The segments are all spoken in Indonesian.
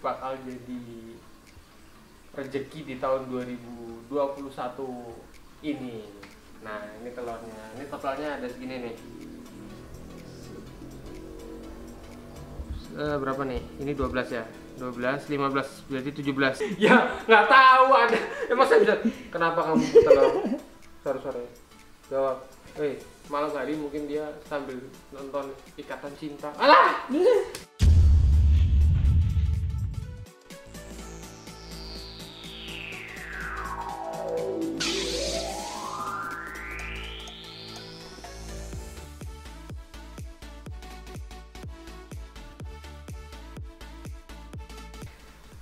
bakal jadi rezeki di tahun 2021 ini. Nah, ini telurnya. Ini totalnya ada segini nih. Berapa nih? Ini 12 ya? 12, 15, berarti 17. Ya, nggak tahu ada. Emang saya bisa. Kenapa kamu telur? Sore-sore. Jawab. Malam hari mungkin dia sambil nonton Ikatan Cinta. Alah!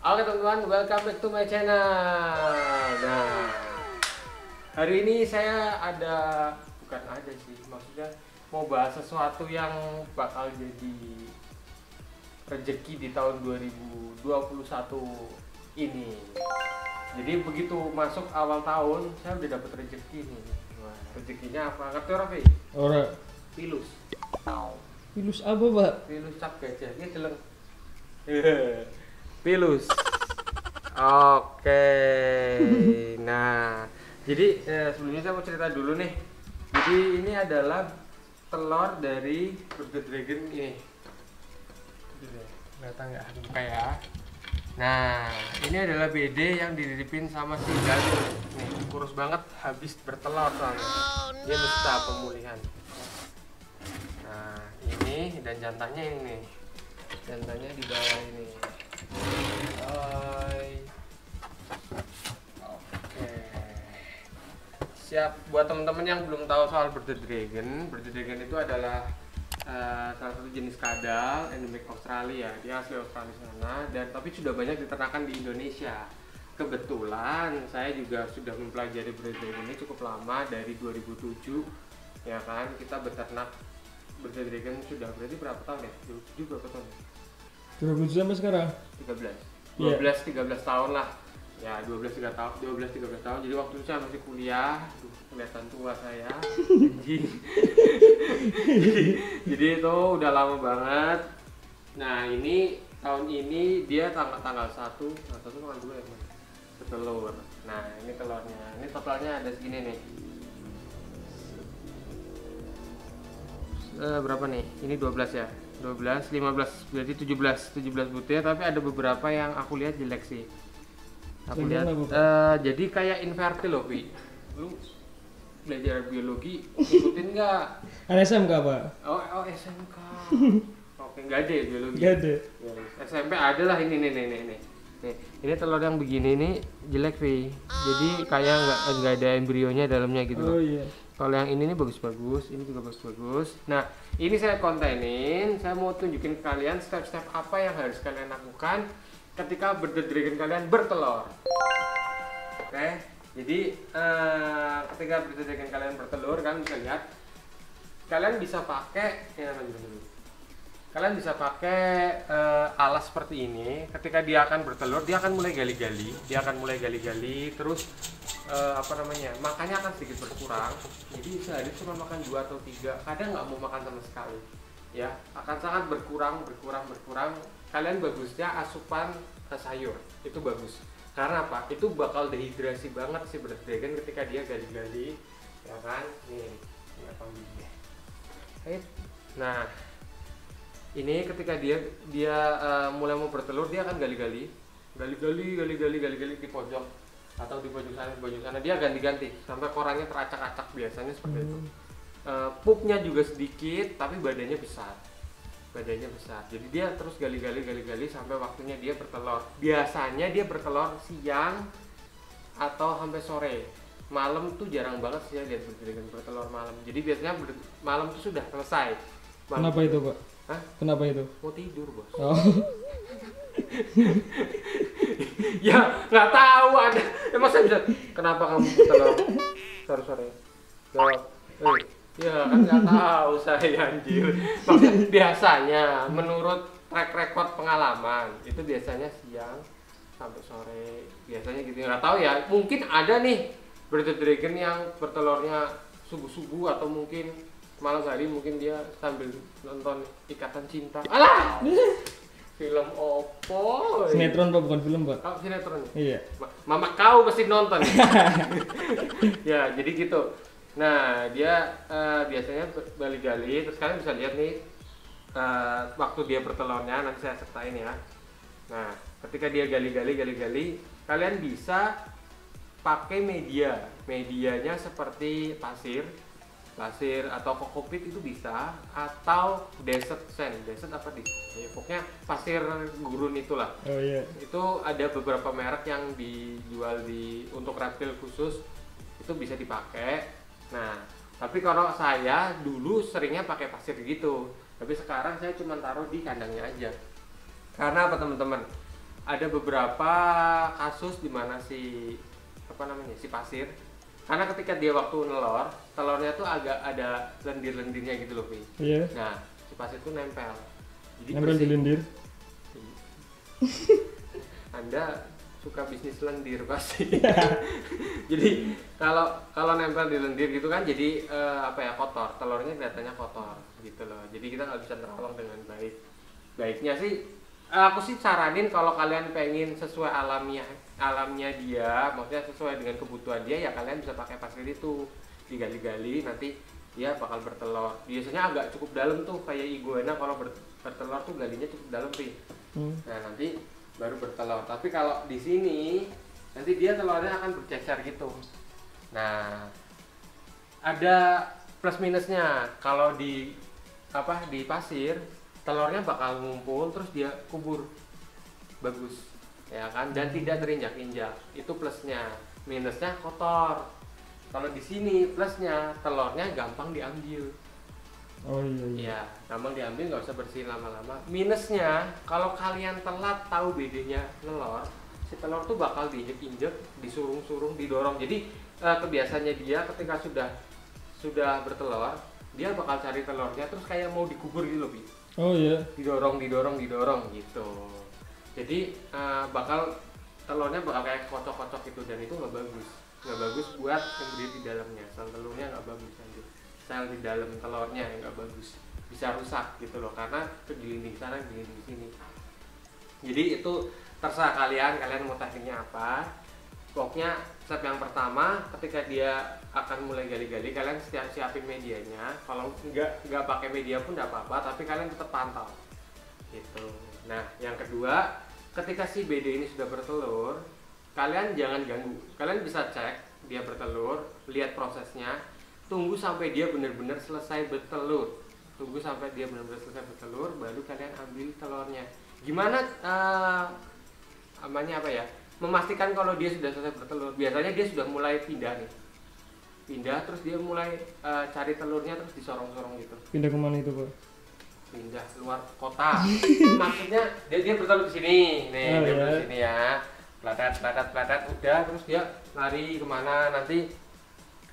Oke teman-teman, welcome back to my channel. Nah, hari ini saya maksudnya mau bahas sesuatu yang bakal jadi rezeki di tahun 2021 ini. Jadi begitu masuk awal tahun, saya udah dapet rezeki nih. Wah, rezekinya apa? Ngerti orang Pi? Ora. Pilus. Pilus apa, Pak? Pilus cap gajah. Ini deleng. Pilus. Oke. Nah, jadi sebelumnya saya mau cerita dulu nih. Jadi ini adalah telur dari Burger Dragon ini. Kelihatan nggak? Buka ya. Nah, ini adalah BD yang dititipin sama si Galuh. Nih, kurus banget, habis bertelur soalnya. Dia dusta pemulihan. Nah, ini dan jantannya ini nih. Jantannya di bawah ini. Oke. Siap buat teman-teman yang belum tahu soal Bird Dragon. Bird Dragon itu adalah salah satu jenis kadal endemik Australia. Dia asli Australia sana dan tapi sudah banyak diternakan di Indonesia. Kebetulan saya juga sudah mempelajari Bird Dragon ini cukup lama dari 2007 ya kan. Kita beternak Bird Dragon sudah berarti berapa tahun ya? 2007 berapa tahun? 2007 sampai sekarang? 13 tahun lah ya, 12-13 tahun. Jadi waktu itu saya masih kuliah. Kelihatan tua saya. jadi itu udah lama banget. Nah ini tahun ini dia tanggal 1 tanggal 2 ya bertelur. Nah ini telurnya, ini totalnya ada segini nih. Berapa nih? Ini 12 ya? 12, 15, berarti 17 butir, tapi ada beberapa yang aku lihat jelek sih. Aku lihat jadi kayak infertil loh, Pi. Lu belajar biologi ikutin nggak? Ada SMK, Pak? Oh SMK. Oke, nggak ada ya biologi? Nggak ada. Ya, SMP ada lah ini nih. Ini telur yang begini nih jelek, Pi. Jadi kayak nggak ada embrionya dalamnya gitu. Oh iya. Kalau yang ini nih bagus-bagus, ini juga bagus-bagus. Nah, ini saya kontenin, saya mau tunjukin ke kalian step-step apa yang harus kalian lakukan ketika Bird Dragon kalian bertelur. Oke, jadi ketika Bird Dragon kalian bertelur, kalian bisa lihat, kalian bisa pakai, kalian bisa pakai alas seperti ini. Ketika dia akan bertelur, dia akan mulai gali-gali, terus makannya akan sedikit berkurang. Jadi sehari cuma makan 2 atau 3, kadang nggak mau makan sama sekali ya, akan sangat berkurang. Kalian bagusnya asupan sayur itu bagus, karena apa? Itu bakal dehidrasi banget si Bird Dragon ketika dia gali-gali ya kan. Nih nah ini ketika dia mulai mau bertelur, dia akan gali-gali di pojok atau di pojok sana dia ganti-ganti sampai korannya teracak-acak, biasanya seperti itu. Pupnya juga sedikit tapi badannya besar. Jadi dia terus gali-gali sampai waktunya dia bertelur. Biasanya dia bertelur siang atau sampai sore. Malam tuh jarang banget sih ya lihat Bird Dragon bertelur malam. Jadi biasanya malam tuh sudah selesai. Kenapa itu, Pak? Hah? Kenapa itu? Mau tidur, Bos. Oh. Ya nggak tahu ada. Emang saya bisa. Kenapa kamu bertelur sore-sore? Jawab. Ya kan nggak tahu saya, anjir. Maksudnya biasanya menurut track record pengalaman itu biasanya siang sampai sore, biasanya gitu. Nggak tahu ya, mungkin ada nih Bird Dragon yang bertelurnya subuh-subuh atau mungkin malam hari, mungkin dia sambil nonton Ikatan Cinta. Alah! Film opo? Sinetron Pak, bukan film Pak. Oh, sinetron. Iya. Mama kau pasti nonton. Ya, jadi gitu. Nah, dia biasanya gali-gali, terus kalian bisa lihat nih waktu dia bertelurnya, nanti saya sertain ya. Nah, ketika dia gali-gali, kalian bisa pakai medianya seperti pasir atau kokopit itu bisa, atau desert sand, apa di? Ya, pokoknya pasir gurun itulah. Oh iya. Itu ada beberapa merek yang dijual untuk reptil khusus, itu bisa dipakai. Nah, tapi kalau saya dulu seringnya pakai pasir gitu, tapi sekarang saya cuma taruh di kandangnya aja. Karena apa teman-teman? Ada beberapa kasus di mana si pasir, karena ketika dia waktu nelor, telurnya tuh agak ada lendir-lendirnya gitu loh, Pi. Iya. Nah, si pasir tuh nempel. Jadi Nempel di lendir. Anda suka bisnis lendir pasti. Jadi kalau nempel di lendir gitu kan, jadi kotor, telurnya kelihatannya kotor gitu loh. Jadi kita nggak bisa nerawang dengan baik. Baiknya sih, aku sih saranin kalau kalian pengen sesuai alamnya dia, maksudnya sesuai dengan kebutuhan dia, ya kalian bisa pakai pasir itu, digali-gali, nanti dia bakal bertelur. Biasanya agak cukup dalam tuh, kayak iguana kalau bertelur tuh galinya cukup dalam sih. Nah, nanti baru bertelur. Tapi kalau di sini nanti dia telurnya akan bercecer gitu. Nah, ada plus minusnya. Kalau di pasir, telurnya bakal ngumpul terus dia kubur. Bagus, ya kan? Dan tidak terinjak-injak. Itu plusnya. Minusnya kotor. Kalau di sini plusnya, telurnya gampang diambil. Oh iya. Ya, gampang diambil, nggak usah bersihin lama-lama. Minusnya, kalau kalian telat tahu bedanya nelor, si telur tuh bakal diinjek-injek, disurung-surung, didorong. Jadi kebiasaannya dia ketika sudah bertelur, dia bakal cari telurnya terus kayak mau dikubur gitu loh, Bi. Oh iya. Didorong gitu. Jadi telurnya bakal kayak kocok-kocok gitu, dan itu nggak bagus buat embrion di dalamnya. Sel telurnya nggak bagus, lanjut. Sel di dalam telurnya yang nggak bagus, bisa rusak gitu loh, karena dinding sana, dinding sini. Jadi itu terserah kalian mau tekniknya apa. Pokoknya step yang pertama, ketika dia akan mulai gali-gali, kalian siapin medianya. Kalau nggak pakai media pun nggak apa-apa, tapi kalian tetap pantau gitu. Nah, yang kedua, ketika si BD ini sudah bertelur, kalian jangan ganggu. Kalian bisa cek dia bertelur, lihat prosesnya, tunggu sampai dia benar-benar selesai bertelur. Baru kalian ambil telurnya. Gimana memastikan kalau dia sudah selesai bertelur? Biasanya dia sudah mulai pindah, terus dia mulai cari telurnya, terus disorong-sorong gitu. Pindah kemana itu Pak? Pindah keluar kota. Maksudnya dia bertelur di sini, bertelur di sini ya. Peladat, udah, terus dia lari kemana, nanti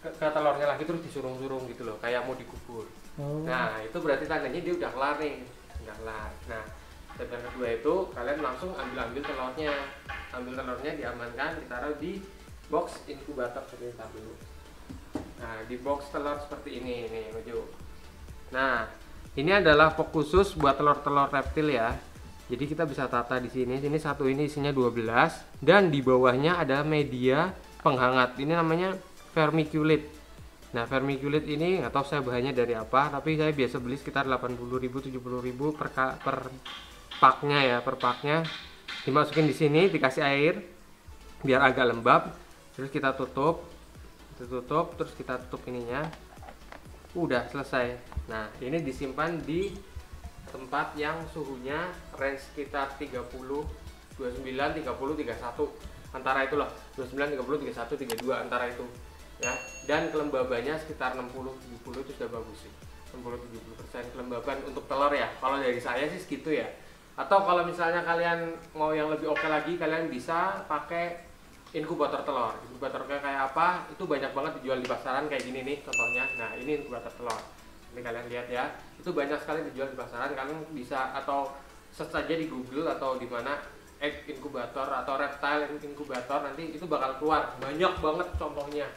ke telurnya lagi, terus disurung-surung gitu loh, kayak mau dikubur. Nah, itu berarti tandanya dia udah kelar nih. Nah, step yang kedua itu kalian langsung ambil telurnya. Diamankan, ditaruh di box inkubator seperti dulu. Nah, di box telur seperti ini nih, maju. Nah, ini adalah box khusus buat telur-telur reptil ya. Jadi kita bisa tata di sini. Ini satu, ini isinya 12, dan di bawahnya ada media penghangat. Ini namanya vermiculite. Nah, vermiculite ini nggak tahu saya bahannya dari apa, tapi saya biasa beli sekitar 80.000 70.000 per paknya ya, per paknya. Dimasukin di sini, dikasih air biar agak lembab, terus kita tutup, terus kita tutup ininya. Udah selesai. Nah, ini disimpan di tempat yang suhunya range sekitar 30, 29, 30, 31, antara itulah, 29, 30, 31, 32, antara itu ya. Dan kelembabannya sekitar 60, 70 itu sudah bagus sih. 60-70% kelembaban untuk telur ya. Kalau dari saya sih segitu ya. Atau kalau misalnya kalian mau yang lebih oke lagi, kalian bisa pakai inkubator telur. Inkubator kayak apa? Itu banyak banget dijual di pasaran kayak gini nih contohnya. Nah, ini inkubator telur. Ini kalian lihat ya. Itu banyak sekali dijual di pasaran. Kalian bisa atau search saja di Google atau di mana egg inkubator atau reptile inkubator, nanti itu bakal keluar banyak banget contohnya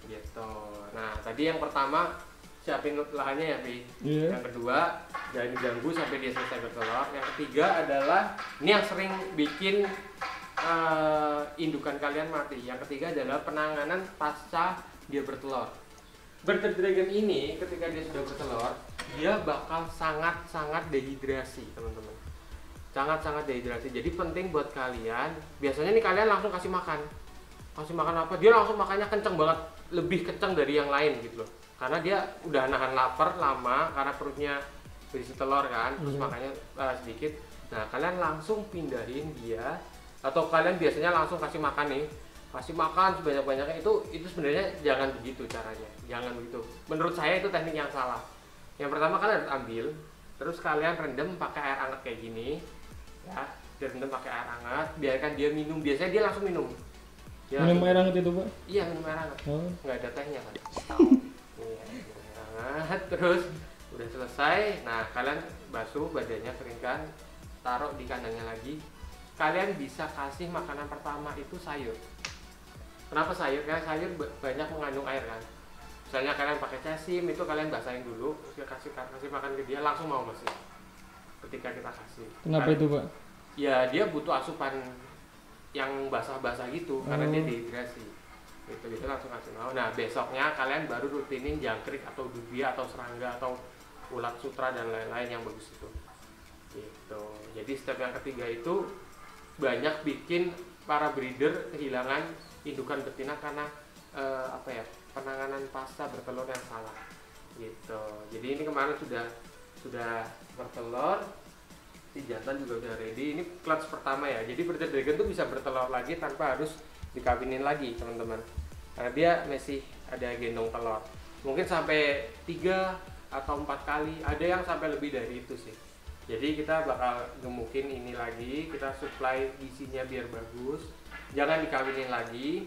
gitu. Nah, tadi yang pertama siapin lahannya ya, Pi. Iya. Yang kedua, jangan diganggu sampai dia selesai bertelur. Yang ketiga adalah ini yang sering bikin indukan kalian mati. Yang ketiga adalah penanganan pasca dia bertelur. Bearded Dragon ini ketika dia sudah bertelur, dia bakal sangat-sangat dehidrasi, teman-teman. Sangat-sangat dehidrasi. Jadi penting buat kalian, biasanya nih kalian langsung kasih makan. Kasih makan apa? Dia langsung makannya kenceng banget, lebih kenceng dari yang lain gitu loh. Karena dia udah nahan lapar lama karena perutnya berisi telur kan, terus makannya sedikit. Nah, kalian langsung pindahin dia, atau kalian biasanya langsung kasih makan nih. Kasih makan sebanyak-banyaknya, itu sebenarnya jangan begitu caranya. Jangan begitu. Menurut saya itu teknik yang salah. Yang pertama kalian harus ambil, terus kalian rendam pakai air hangat kayak gini. Ya, direndam pakai air hangat, biarkan dia minum. Biasanya dia langsung minum. Minum air hangat itu, Pak? Iya, minum air hangat. Oh. Nggak ada tehnya kan. Iya, minum air hangat, terus udah selesai. Nah, kalian basuh badannya, keringkan, taruh di kandangnya lagi. Kalian bisa kasih makanan pertama itu sayur. Kenapa sayur? Karena sayur banyak mengandung air kan. Misalnya kalian pakai casim, itu kalian basahin dulu, terus kasih makan ke dia, langsung mau mesin ketika kita kasih. Kenapa itu, Pak? Ya dia butuh asupan yang basah-basah gitu, karena dia dehidrasi. Gitu langsung kasih mau. Nah, besoknya kalian baru rutinin jangkrik atau dubia atau serangga atau ulat sutra dan lain-lain yang bagus itu. Gitu. Jadi step yang ketiga itu banyak bikin para breeder kehilangan indukan betina karena penanganan pasca bertelur yang salah gitu. Jadi ini kemarin sudah bertelur, si jantan juga udah ready. Ini clutch pertama ya. Jadi Bearded Dragon tuh bisa bertelur lagi tanpa harus dikawinin lagi, teman-teman. Karena dia masih ada gendong telur. Mungkin sampai 3 atau 4 kali, ada yang sampai lebih dari itu sih. Jadi kita bakal gemukin ini lagi, kita supply isinya biar bagus. Jangan dikawinin lagi,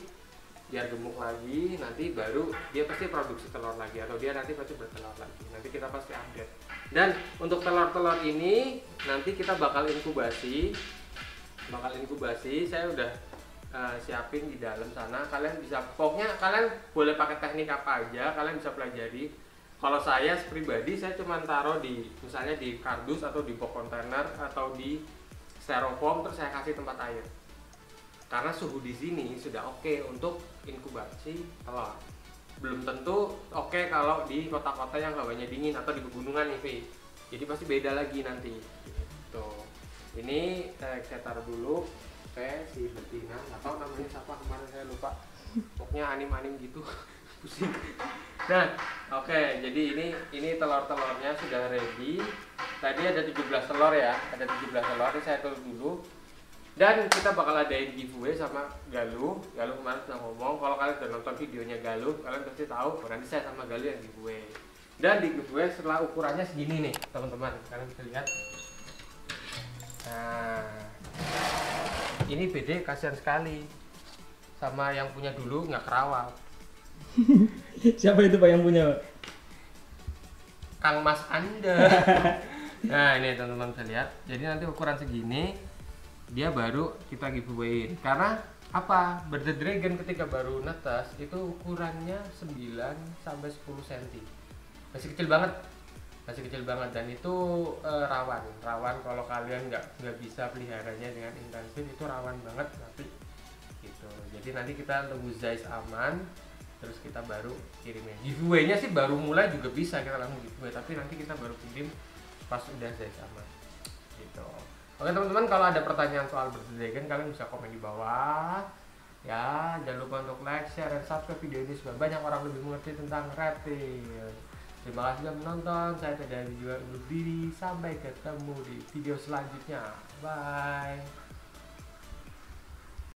biar gemuk lagi, nanti baru dia pasti produksi telur lagi, atau dia nanti pasti bertelur lagi. Nanti kita pasti update. Dan untuk telur-telur ini nanti kita bakal inkubasi. Saya udah siapin di dalam sana. Kalian bisa, pokoknya kalian boleh pakai teknik apa aja, kalian bisa pelajari. Kalau saya pribadi, saya cuma taruh di, misalnya di kardus atau di box kontainer atau di styrofoam, terus saya kasih tempat air. Karena suhu di sini sudah oke untuk inkubasi telur. Belum tentu oke kalau di kota-kota yang hawanya dingin atau di pegunungan nih, Vi. Jadi pasti beda lagi nanti. Gitu. Ini saya taruh dulu. Oke, si betina, nggak tahu namanya siapa, kemarin saya lupa. Pokoknya anim-anim gitu. Pusing. Nah, oke, jadi ini telur-telurnya sudah ready. Tadi ada 17 telur ya, ada 17 telur. Ini saya tulis dulu. Dan kita bakal adain giveaway sama Galuh. Galuh kemarin sudah ngomong, kalau kalian sudah nonton videonya Galuh, kalian pasti tahu nanti saya sama Galuh yang giveaway. Dan di giveaway setelah ukurannya segini nih, teman-teman. Kalian bisa lihat. Nah, ini BD kasihan sekali. Sama yang punya dulu nggak kerawal. Siapa itu, Pak, yang punya, Pak? Kang Mas Anda. Nah, ini teman-teman bisa lihat. Jadi nanti ukuran segini dia baru kita giveaway. Karena apa? Bearded Dragon ketika baru netes itu ukurannya 9 sampai 10 cm. Masih kecil banget. Dan itu rawan kalau kalian nggak bisa peliharanya dengan intensif, itu rawan banget nanti gitu. Jadi nanti kita tunggu size aman, terus kita baru kirimin. Giveaway-nya sih baru mulai juga bisa kita langsung giveaway, tapi nanti kita baru kirim pas udah size aman gitu. Oke teman-teman, kalau ada pertanyaan soal Bearded Dragon kalian bisa komen di bawah ya. Jangan lupa untuk like, share, dan subscribe video ini supaya banyak orang lebih mengerti tentang reptil. Terima kasih sudah menonton. Saya Teddy juga undur diri. Sampai ketemu di video selanjutnya. Bye.